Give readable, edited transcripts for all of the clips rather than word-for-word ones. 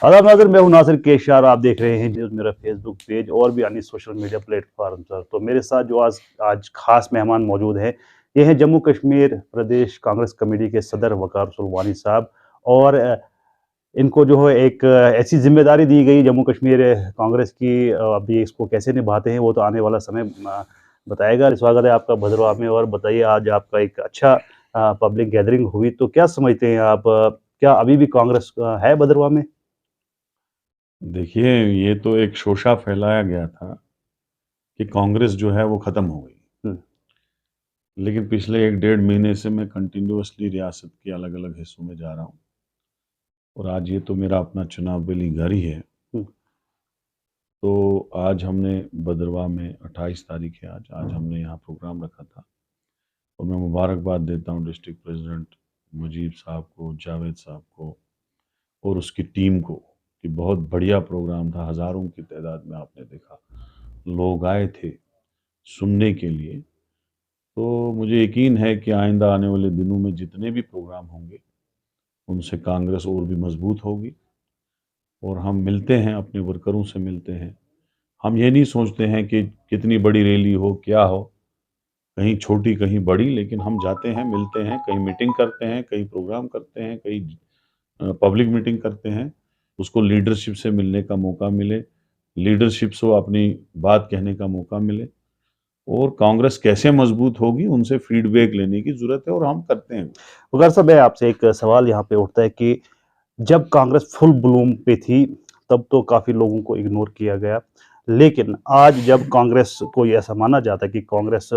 आदाब नाज़रीन, मैं हूं नासिर केशार। आप देख रहे हैं न्यूज़ मेरा फेसबुक पेज और भी अन्य सोशल मीडिया प्लेटफॉर्म पर। तो मेरे साथ जो आज आज खास मेहमान मौजूद हैं, ये हैं जम्मू कश्मीर प्रदेश कांग्रेस कमेटी के सदर वकार सुलवानी साहब। और इनको जो है एक ऐसी जिम्मेदारी दी गई जम्मू कश्मीर कांग्रेस की। अभी इसको कैसे निभाते हैं वो तो आने वाला समय बताएगा। स्वागत है आपका भद्रवाह में। और बताइए, आज आपका एक अच्छा पब्लिक गैदरिंग हुई, तो क्या समझते हैं आप? क्या अभी भी कांग्रेस है भद्रवाह में? देखिए, ये तो एक शोषा फैलाया गया था कि कांग्रेस जो है वो ख़त्म हो गई। हम्म। लेकिन पिछले 1 डेढ़ महीने से मैं कंटिन्यूअसली रियासत के अलग-अलग हिस्सों में जा रहा हूँ और आज ये तो मेरा अपना चुनाव वेली घर ही है। हम्म। तो आज हमने भद्रवाह में 28 तारीख है आज हमने यहाँ प्रोग्राम रखा था और मैं मुबारकबाद देता हूँ डिस्ट्रिक्ट प्रेज़िडेंट मुजीब साहब को, जावेद साहब को और उसकी टीम को कि बहुत बढ़िया प्रोग्राम था। हज़ारों की तादाद में आपने देखा, लोग आए थे सुनने के लिए। तो मुझे यकीन है कि आइंदा आने वाले दिनों में जितने भी प्रोग्राम होंगे, उनसे कांग्रेस और भी मजबूत होगी और हम मिलते हैं, अपने वर्करों से मिलते हैं। हम ये नहीं सोचते हैं कि कितनी बड़ी रैली हो, क्या हो, कहीं छोटी, कहीं बड़ी, लेकिन हम जाते हैं, मिलते हैं, कहीं मीटिंग करते हैं, कहीं प्रोग्राम करते हैं, कहीं पब्लिक मीटिंग करते हैं। उसको लीडरशिप से मिलने का मौका मिले, लीडरशिप से अपनी बात कहने का मौका मिले और कांग्रेस कैसे मजबूत होगी उनसे फीडबैक लेने की ज़रूरत है और हम करते हैं। वकार साहब, मैं आपसे एक सवाल यहाँ पे उठता है कि जब कांग्रेस फुल ब्लूम पे थी, तब तो काफ़ी लोगों को इग्नोर किया गया। लेकिन आज जब कांग्रेस को ये ऐसा माना जाता है कि कांग्रेस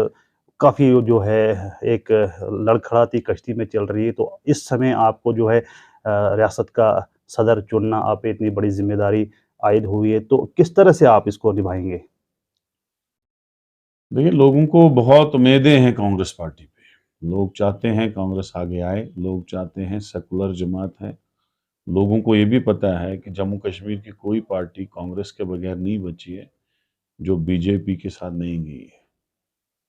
काफ़ी जो है एक लड़खड़ाती कश्ती में चल रही है, तो इस समय आपको जो है रियासत का सदर चुनना, आप पे इतनी बड़ी ज़िम्मेदारी आयद हुई है, तो किस तरह से आप इसको निभाएँगे? देखिए, लोगों को बहुत उम्मीदें हैं कांग्रेस पार्टी पे। लोग चाहते हैं कांग्रेस आगे आए, लोग चाहते हैं सेकुलर जमात है। लोगों को ये भी पता है कि जम्मू कश्मीर की कोई पार्टी कांग्रेस के बगैर नहीं बची है, जो बीजेपी के साथ नहीं गई है।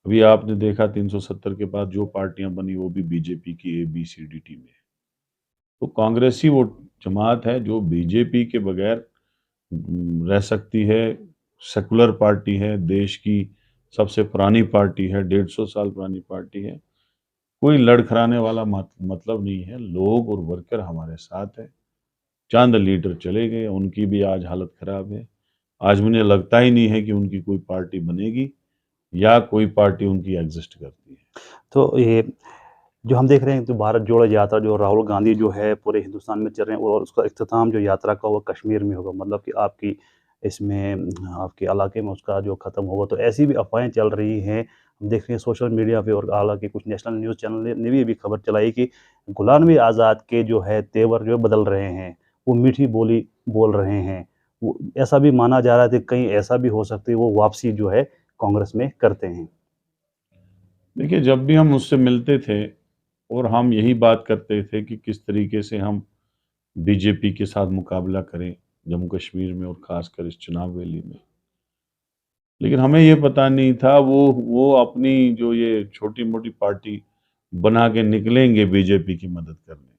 अभी आपने देखा 370 के बाद जो पार्टियां बनी वो भी बीजेपी की ABCD टीम है। तो कांग्रेस ही वो जमात है जो बीजेपी के बगैर रह सकती है। सेकुलर पार्टी है, देश की सबसे पुरानी पार्टी है, 150 साल पुरानी पार्टी है। कोई लड़खड़ाने वाला मतलब नहीं है। लोग और वर्कर हमारे साथ है। चंद लीडर चले गए, उनकी भी आज हालत खराब है। आज मुझे लगता ही नहीं है कि उनकी कोई पार्टी बनेगी या कोई पार्टी उनकी एग्जिस्ट करती है। तो ये जो हम देख रहे हैं, तो भारत जोड़ो यात्रा जो राहुल गांधी जो है पूरे हिंदुस्तान में चल रहे हैं, और उसका इख्तिताम जो यात्रा का होगा कश्मीर में होगा, मतलब कि आपकी इसमें आपके इलाके में उसका जो ख़त्म होगा, तो ऐसी भी अफवाहें चल रही हैं। हम देख रहे हैं सोशल मीडिया पे, और हालांकि कुछ नेशनल न्यूज़ चैनल ने भी खबर चलाई कि गुलाम नबी आज़ाद के जो है तेवर जो है बदल रहे हैं, वो मीठी बोली बोल रहे हैं। वो ऐसा भी माना जा रहा है कि कहीं ऐसा भी हो सकता है वो वापसी जो है कांग्रेस में करते हैं। देखिए, जब भी हम उससे मिलते थे और हम यही बात करते थे कि किस तरीके से हम बीजेपी के साथ मुकाबला करें जम्मू कश्मीर में और ख़ासकर इस चुनाव वैली में। लेकिन हमें ये पता नहीं था वो अपनी जो ये छोटी-मोटी पार्टी बना के निकलेंगे बीजेपी की मदद करने।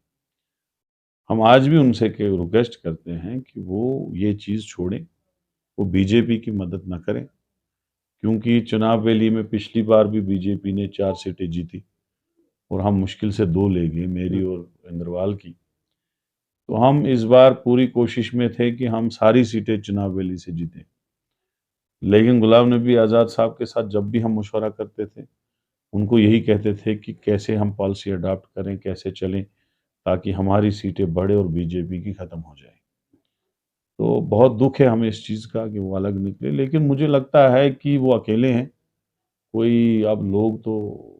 हम आज भी उनसे के रिक्वेस्ट करते हैं कि वो ये चीज़ छोड़ें, वो बीजेपी की मदद ना करें, क्योंकि चुनाव वैली में पिछली बार भी बीजेपी ने 4 सीटें जीती और हम मुश्किल से 2 ले गए, मेरी और इंद्रवाल की। तो हम इस बार पूरी कोशिश में थे कि हम सारी सीटें चुनाव वैली से जीतें। लेकिन गुलाम नबी आज़ाद साहब के साथ जब भी हम मशवरा करते थे, उनको यही कहते थे कि कैसे हम पॉलिसी अडॉप्ट करें, कैसे चलें, ताकि हमारी सीटें बढ़े और बीजेपी की ख़त्म हो जाए। तो बहुत दुःख है हमें इस चीज़ का कि वो अलग निकले, लेकिन मुझे लगता है कि वो अकेले हैं। कोई अब लोग तो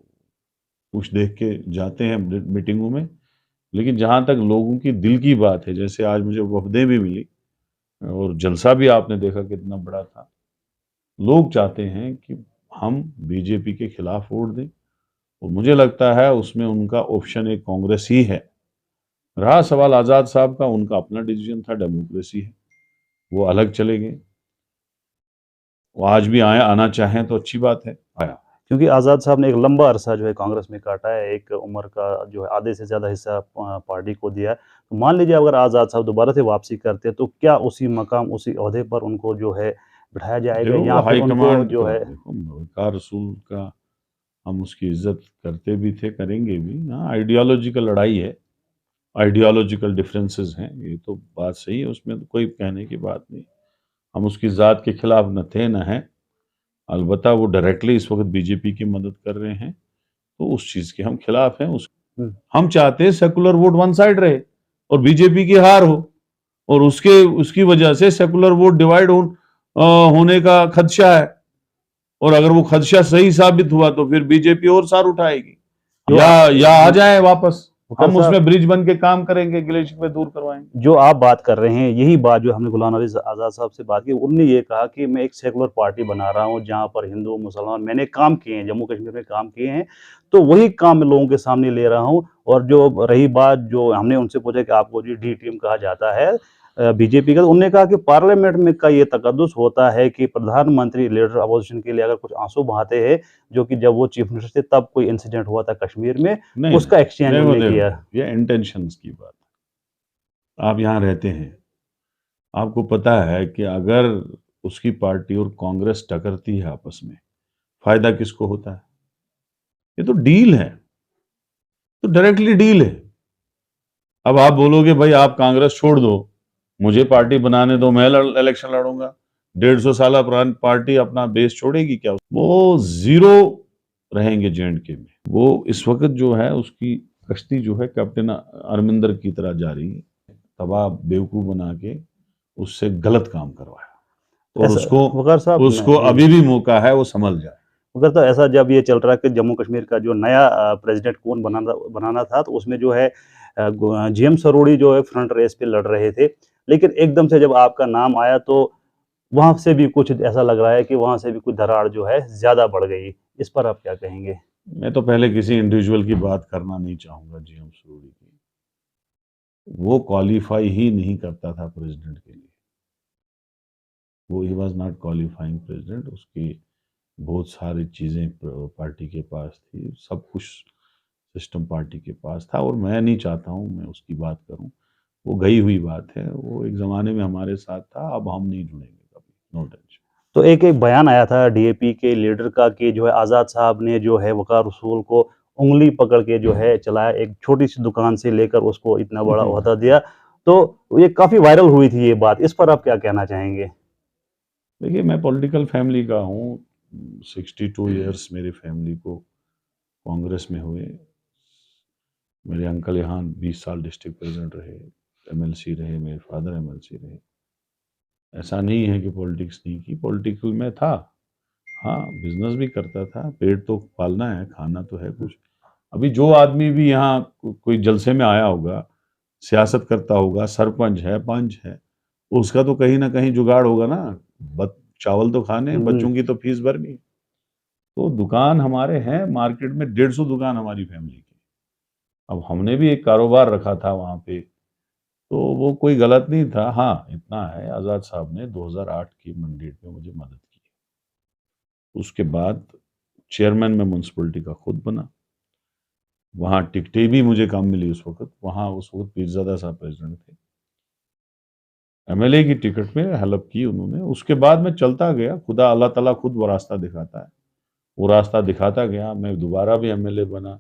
कुछ देख के जाते हैं मीटिंगों में, लेकिन जहाँ तक लोगों की दिल की बात है, जैसे आज मुझे वफ़दें भी मिली और जलसा भी आपने देखा कितना बड़ा था। लोग चाहते हैं कि हम बीजेपी के खिलाफ वोट दें और मुझे लगता है उसमें उनका ऑप्शन एक कांग्रेस ही है। रहा सवाल आज़ाद साहब का, उनका अपना डिसीजन था, डेमोक्रेसी है, वो अलग चले गए। वो आज भी आए, आना चाहें तो अच्छी बात है, आया। क्योंकि आज़ाद साहब ने एक लंबा अरसा जो है कांग्रेस में काटा है, एक उम्र का जो है आधे से ज़्यादा हिस्सा पार्टी को दिया है। तो मान लीजिए अगर आज़ाद साहब दोबारा से वापसी करते हैं तो क्या उसी मकाम, उसी ओहदे पर उनको जो है बिठाया जाएगा देखो या वो फिर उनको हाईकमांड जो का, है देखो वक़ार रसूल का हम उसकी इज्जत करते भी थे, करेंगे भी। हाँ, आइडियोलॉजिकल लड़ाई है, आइडियोलॉजिकल डिफरेंसेस हैं, ये तो बात सही है, उसमें तो कोई कहने की बात नहीं। हम उसकी ज़ात के खिलाफ न थे न हैं, अलबत्ता वो डायरेक्टली इस वक्त बीजेपी की मदद कर रहे हैं, तो उस चीज़ के हम खिलाफ हैं। उस हुँ, हम चाहते हैं सेकुलर वोट वन साइड रहे और बीजेपी की हार हो, और उसकी वजह से सेकुलर वोट डिवाइड होने का खदशा है, और अगर वो खदशा सही साबित हुआ तो फिर बीजेपी और सार उठाएगी, जो या आ जाए वापस, वक़ार हम साहब उसमें ब्रिज बन के काम करेंगे, गिले शिकवे दूर करवाएंगे। जो आप बात कर रहे हैं, यही बात जो हमने गुलाम नबी आज़ाद साहब से बात की, उन्होंने ये कहा कि मैं एक सेकुलर पार्टी बना रहा हूँ, जहाँ पर हिंदू, मुसलमान मैंने काम किए हैं, जम्मू कश्मीर में काम किए हैं, तो वही काम मैं लोगों के सामने ले रहा हूँ। और जो रही बात जो हमने उनसे पूछा कि आपको जो डी टीम कहा जाता है बीजेपी का, तो उन्होंने कहा कि पार्लियामेंट में का ये तकद्दुस होता है कि प्रधानमंत्री लीडर अपोजिशन के लिए अगर कुछ आंसू बहाते हैं, जो कि जब वो चीफ मिनिस्टर थे तब कोई इंसिडेंट हुआ था कश्मीर में, नहीं उसका एक्सचेंज देखो उन्होंने देखो किया। देखो, ये इंटेंशंस की बात है। आप यहाँ रहते हैं, आपको पता है कि अगर उसकी पार्टी और कांग्रेस टकरती है आपस में, फायदा किसको होता है? ये तो डील है, तो डायरेक्टली डील है। अब आप बोलोगे भाई आप कांग्रेस छोड़ दो, मुझे पार्टी बनाने दो, मैं इलेक्शन लड़ूंगा, 150 साल पुरानी पार्टी अपना बेस छोड़ेगी क्या? वो जीरो रहेंगे जेएंडके में। वो इस वक्त जो है उसकी कश्ती जो है कैप्टन अरमिंदर की तरह जा रही है, तबाह बेवकूफ बना के उससे गलत काम करवाया, और ऐसा उसको वकार साहब उसको अभी भी मौका है वो संभल जाए। मगर तो ऐसा जब ये चल रहा है कि जम्मू कश्मीर का जो नया प्रेसिडेंट कौन बनाना बनाना था, तो उसमें जो है जीएम सरोड़ी जो है फ्रंट रेस पे लड़ रहे थे। लेकिन एकदम से जब आपका नाम आया तो वहाँ से भी कुछ ऐसा लग रहा है कि वहाँ से भी कुछ दरार जो है ज़्यादा बढ़ गई। इस पर आप क्या कहेंगे? मैं तो पहले किसी इंडिविजुअल की बात करना नहीं चाहूंगा, जीएम सरोड़ी की। वो क्वालिफाई ही नहीं करता था प्रेसिडेंट के लिए, वो he was not qualifying president. उसकी बहुत सारी चीज़ें पार्टी के पास थी, सब कुछ सिस्टम पार्टी के पास था, और मैं नहीं चाहता हूँ मैं उसकी बात करूँ। वो गई हुई बात है, वो एक ज़माने में हमारे साथ था, अब हम नहीं जुड़ेंगे कभी, नो टेंशन। तो एक बयान आया था डीएपी के लीडर का कि जो है आज़ाद साहब ने जो है वक़ार रसूल को उँगली पकड़ के जो है चलाया, एक छोटी-सी दुकान से लेकर उसको इतना बड़ा ओहदा दिया। तो ये काफ़ी वायरल हुई थी ये बात, इस पर आप क्या कहना चाहेंगे? देखिए मैं पॉलिटिकल फैमिली का हूँ, 62 ईयर्स मेरी फैमिली को कांग्रेस में हुए। मेरे अंकल यहाँ 20 साल डिस्ट्रिक्ट प्रेसिडेंट रहे, एमएलसी रहे, मेरे फादर एमएलसी रहे। ऐसा नहीं है कि पॉलिटिक्स नहीं की, पॉलिटिकल में था। हाँ, बिजनेस भी करता था, पेट तो पालना है, खाना तो है कुछ। अभी जो आदमी भी यहाँ कोई जलसे में आया होगा, सियासत करता होगा, सरपंच है, पंच है, उसका तो कहीं ना कहीं जुगाड़ होगा ना। चावल तो खाने हैं, हुँ, बच्चों की तो फीस भरनी है। तो दुकान हमारे हैं मार्केट में, 150 दुकान हमारी फैमिली की। अब हमने भी एक कारोबार रखा था वहाँ पे, तो वो कोई गलत नहीं था। हाँ, इतना है, आज़ाद साहब ने 2008 की मैंडेट में मुझे मदद की। उसके बाद चेयरमैन में म्यूनसिपलिटी का खुद बना, वहाँ टिकटें भी मुझे कम मिली उस वक्त। वहाँ उस वक्त पीरजादा साहब प्रेसिडेंट थे, एमएलए की टिकट में हेल्प की उन्होंने। उसके बाद मैं चलता गया, खुदा अल्लाह ताला खुद वो रास्ता दिखाता है, वो रास्ता दिखाता गया। मैं दोबारा भी एमएलए बना,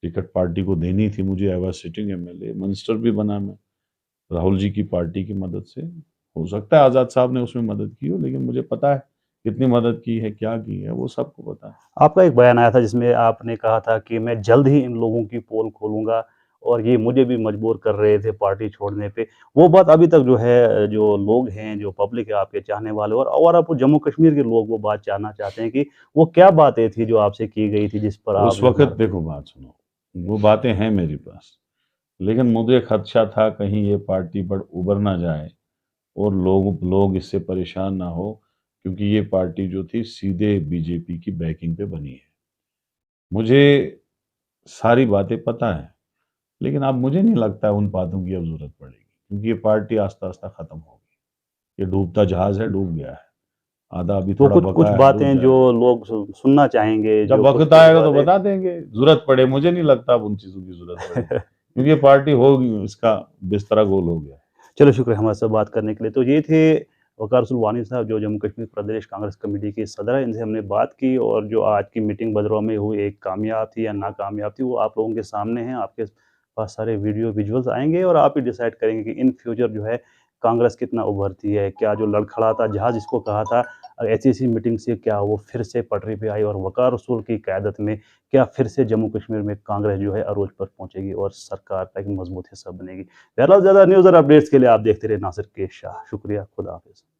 टिकट पार्टी को देनी थी मुझे, I was sitting MLA. Minister भी बना मैं, राहुल जी की पार्टी की मदद से। हो सकता है आज़ाद साहब ने उसमें मदद की हो, लेकिन मुझे पता है कितनी मदद की है, क्या की है, वो सबको पता है। आपका एक बयान आया था जिसमें आपने कहा था कि मैं जल्द ही इन लोगों की पोल खोलूँगा और ये मुझे भी मजबूर कर रहे थे पार्टी छोड़ने पे। वो बात अभी तक जो है जो लोग हैं, जो पब्लिक है आपके चाहने वाले और आप जम्मू कश्मीर के लोग वो बात जानना चाहते हैं कि वो क्या बातें थी जो आपसे की गई थी जिस पर उस आप जो वक्त देखो बात सुनो, वो बातें हैं मेरे पास, लेकिन मुझे खदशा था कहीं ये पार्टी बड़ उबर ना जाए और लोग इससे परेशान ना हो, क्योंकि ये पार्टी जो थी सीधे बीजेपी की बैकिंग पे बनी है। मुझे सारी बातें पता है, लेकिन अब मुझे नहीं लगता है उन बातों की अब जरूरत पड़ेगी, क्योंकि ये पार्टी आस्ता आस्ता खत्म होगी। ये डूबता जहाज है, डूब गया है, आधा अभी वो थोड़ा कुछ कुछ बका है, डूब बातें जो जाएगा। लोग सुनना चाहेंगे, जब जो कुछ वक्त कुछ आएगा तो बातें बता देंगे, जरूरत पड़े, मुझे नहीं लगता अब उन चीजों की जरूरत पड़ेगी। क्योंकि ये पार्टी होगी, इसका बिस्तरा गोल हो गया। चलो शुक्रिया हमारे साथ बात करने के लिए। तो ये थे वक़ार रसूल वानी साहब जो जम्मू कश्मीर प्रदेश कांग्रेस कमेटी के सदर हैं, इनसे हमने बात की और जो आज की मीटिंग भदरवा में हुई एक कामयाब थी या नाकामयाब थी वो आप लोगों के सामने है। आपके पास सारे वीडियो विजुअल्स आएँगे और आप ही डिसाइड करेंगे कि इन फ्यूचर जो है कांग्रेस कितना उभरती है, क्या जो लड़खड़ाता जहाज़ जिसको कहा था ऐसी-ऐसी मीटिंग से क्या वो फिर से पटरी पे आई और वक़ार रसूल की क़यादत में क्या फिर से जम्मू कश्मीर में कांग्रेस जो है अरोज पर पहुँचेगी और सरकार का एक मज़बूत हिस्सा बनेगी। बहरहाल ज़्यादा न्यूज़ और अपडेट्स के लिए आप देखते रहिए नासिर के शाह। शुक्रिया, खुदा हाफ़िज़।